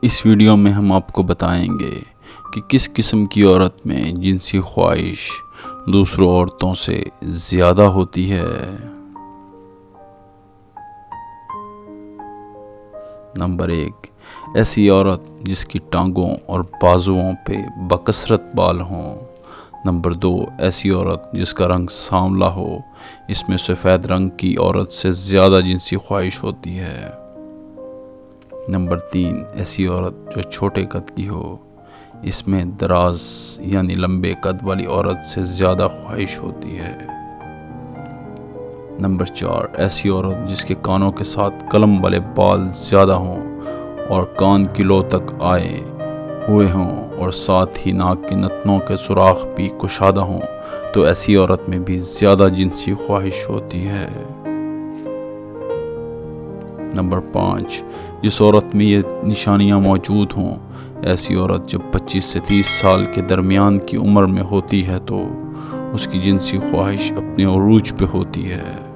اس video میں ہم آپ کو بتائیں گے کہ کس قسم کی عورت میں جنسی خواہش دوسروں عورتوں سے زیادہ ہوتی ہے۔ نمبر 1، ایسی عورت جس کی ٹانگوں اور بازوؤں پہ بکثرت بال ہوں۔ نمبر 2، ایسی عورت جس کا رنگ سانولا ہو، اس میں سفید رنگ کی عورت سے زیادہ جنسی خواہش ہوتی ہے۔ نمبر 3، ایسی عورت جو چھوٹے قد کی ہو، اس میں دراز یعنی لمبے قد والی عورت سے زیادہ خواہش ہوتی ہے۔ نمبر 4، ایسی عورت جس کے کانوں کے ساتھ قلم والے بال زیادہ ہوں اور کان کی لو تک آئے ہوئے ہوں اور ساتھ ہی ناک کی نتنوں کے سوراخ بھی کشادہ ہوں تو ایسی عورت میں بھی زیادہ جنسی خواہش ہوتی ہے۔ نمبر 5، جس عورت میں یہ نشانیاں موجود ہوں، ایسی عورت جب 25 سے 30 سال کے درمیان کی عمر میں ہوتی ہے تو اس کی جنسی خواہش اپنے عروج پہ ہوتی ہے۔